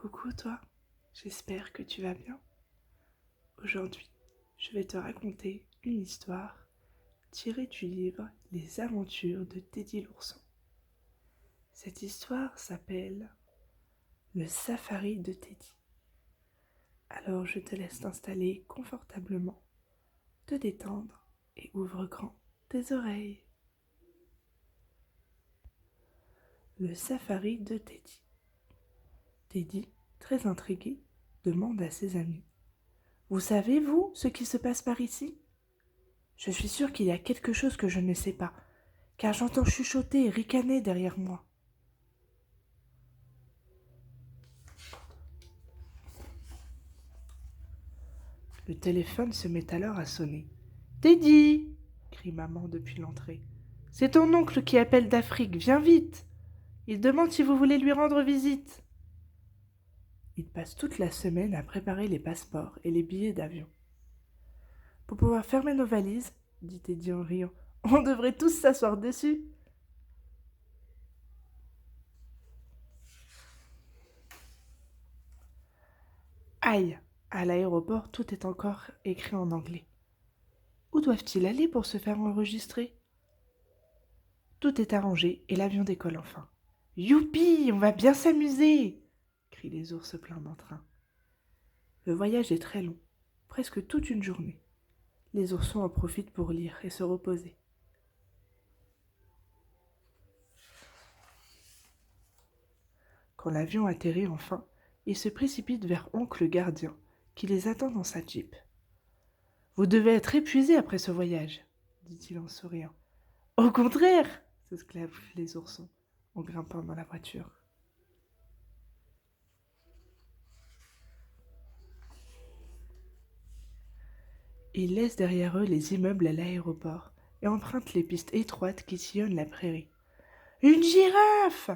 Coucou toi, j'espère que tu vas bien. Aujourd'hui, je vais te raconter une histoire tirée du livre Les aventures de Teddy l'ourson. Cette histoire s'appelle Le safari de Teddy. Alors je te laisse t'installer confortablement, te détendre et ouvre grand tes oreilles. Le safari de Teddy. Teddy, très intrigué, demande à ses amis: Vous savez, vous, ce qui se passe par ici? Je suis sûr qu'il y a quelque chose que je ne sais pas, car j'entends chuchoter et ricaner derrière moi. Le téléphone se met alors à sonner. Teddy, crie maman depuis l'entrée. C'est ton oncle qui appelle d'Afrique, viens vite. Il demande si vous voulez lui rendre visite. Il passe toute la semaine à préparer les passeports et les billets d'avion. Pour pouvoir fermer nos valises, dit Teddy en riant, on devrait tous s'asseoir dessus. Aïe, à l'aéroport, tout est encore écrit en anglais. Où doivent-ils aller pour se faire enregistrer? Tout est arrangé et l'avion décolle enfin. Youpi, on va bien s'amuser! Crient les ours pleins d'entrain. Le voyage est très long, presque toute une journée. Les oursons en profitent pour lire et se reposer. Quand l'avion atterrit enfin, ils se précipitent vers Oncle Gardien, qui les attend dans sa jeep. Vous devez être épuisés après ce voyage, dit-il en souriant. Au contraire, s'exclament les oursons en grimpant dans la voiture. Ils laissent derrière eux les immeubles à l'aéroport et empruntent les pistes étroites qui sillonnent la prairie. Une girafe!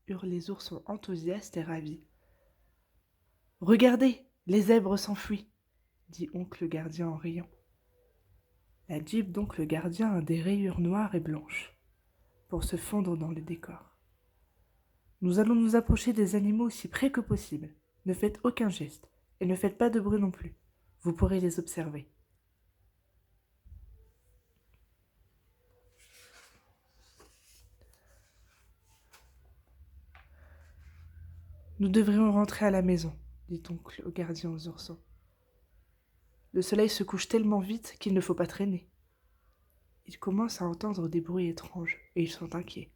Hurlent les oursons enthousiastes et ravis. Regardez, les zèbres s'enfuient, dit Oncle Gardien en riant. La jeep d'Oncle Gardien a des rayures noires et blanches pour se fondre dans le décor. Nous allons nous approcher des animaux aussi près que possible. Ne faites aucun geste et ne faites pas de bruit non plus. Vous pourrez les observer. Nous devrions rentrer à la maison, dit Oncle au gardien aux oursons. Le soleil se couche tellement vite qu'il ne faut pas traîner. Ils commencent à entendre des bruits étranges et ils sont inquiets.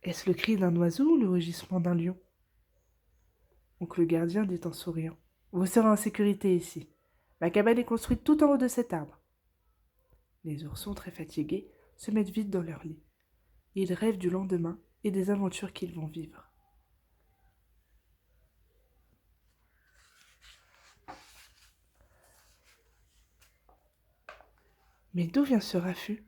Est-ce le cri d'un oiseau ou le rugissement d'un lion? Oncle Gardien dit en souriant. Vous serez en sécurité ici. Ma cabane est construite tout en haut de cet arbre. Les oursons, très fatigués, se mettent vite dans leur lit. Ils rêvent du lendemain et des aventures qu'ils vont vivre. Mais d'où vient ce raffut?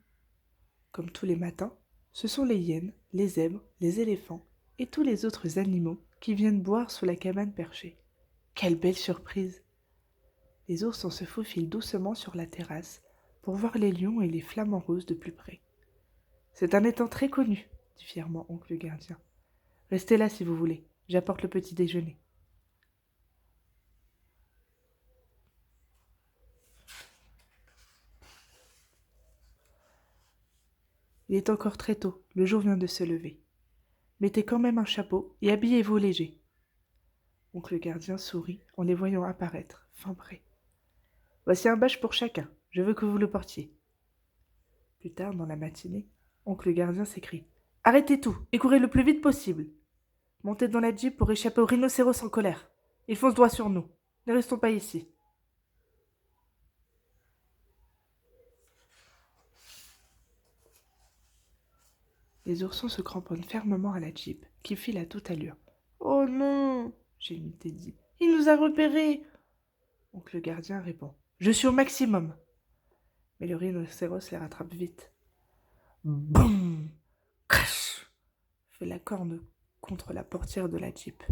Comme tous les matins, ce sont les hyènes, les zèbres, les éléphants et tous les autres animaux qui viennent boire sous la cabane perchée. Quelle belle surprise! Les oursons se faufilent doucement sur la terrasse pour voir les lions et les flamants roses de plus près. C'est un étang très connu, dit fièrement Oncle Gardien. Restez là si vous voulez, j'apporte le petit déjeuner. Il est encore très tôt, le jour vient de se lever. Mettez quand même un chapeau et habillez-vous léger. Oncle Gardien sourit en les voyant apparaître, fin prêt. Voici un bâche pour chacun, je veux que vous le portiez. Plus tard dans la matinée, Oncle Gardien s'écrie. Arrêtez tout et courez le plus vite possible. Montez dans la jeep pour échapper aux rhinocéros en colère. Ils foncent droit sur nous. Ne restons pas ici. Les oursons se cramponnent fermement à la jeep, qui file à toute allure. Oh non, gémit Teddy. Il nous a repérés. Oncle Gardien répond. Je suis au maximum. Mais le rhinocéros les rattrape vite. Boum! Crash! Fait la corne contre la portière de la jeep.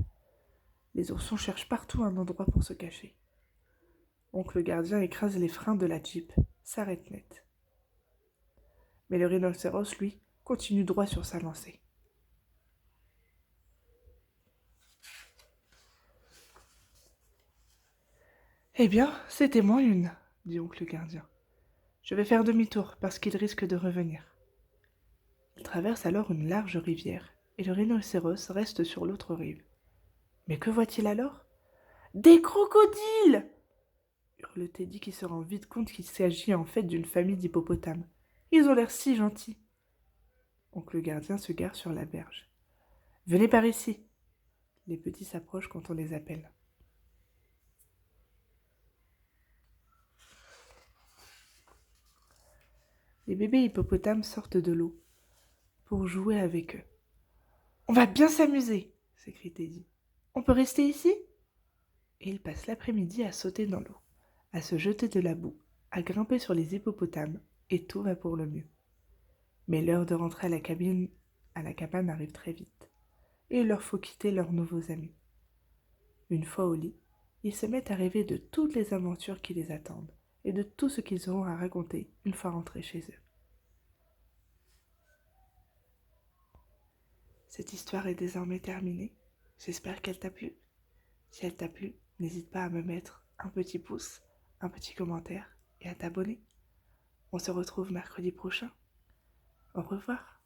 Les oursons cherchent partout un endroit pour se cacher. Oncle Gardien écrase les freins de la jeep, s'arrête net. Mais le rhinocéros, lui, continue droit sur sa lancée. Eh bien, c'était moins une, dit oncle gardien. Je vais faire demi-tour parce qu'il risque de revenir. Il traverse alors une large rivière et le rhinocéros reste sur l'autre rive. Mais que voit-il alors? Des crocodiles! Hurle Teddy qui se rend vite compte qu'il s'agit en fait d'une famille d'hippopotames. Ils ont l'air si gentils. Oncle gardien se gare sur la berge. Venez par ici. Les petits s'approchent quand on les appelle. Les bébés hippopotames sortent de l'eau pour jouer avec eux. On va bien s'amuser, s'écrie Teddy. On peut rester ici? Et il passe l'après-midi à sauter dans l'eau, à se jeter de la boue, à grimper sur les hippopotames, et tout va pour le mieux. Mais l'heure de rentrer à la cabane arrive très vite, et il leur faut quitter leurs nouveaux amis. Une fois au lit, ils se mettent à rêver de toutes les aventures qui les attendent, et de tout ce qu'ils auront à raconter une fois rentrés chez eux. Cette histoire est désormais terminée. J'espère qu'elle t'a plu. Si elle t'a plu, n'hésite pas à me mettre un petit pouce, un petit commentaire et à t'abonner. On se retrouve mercredi prochain. Au revoir.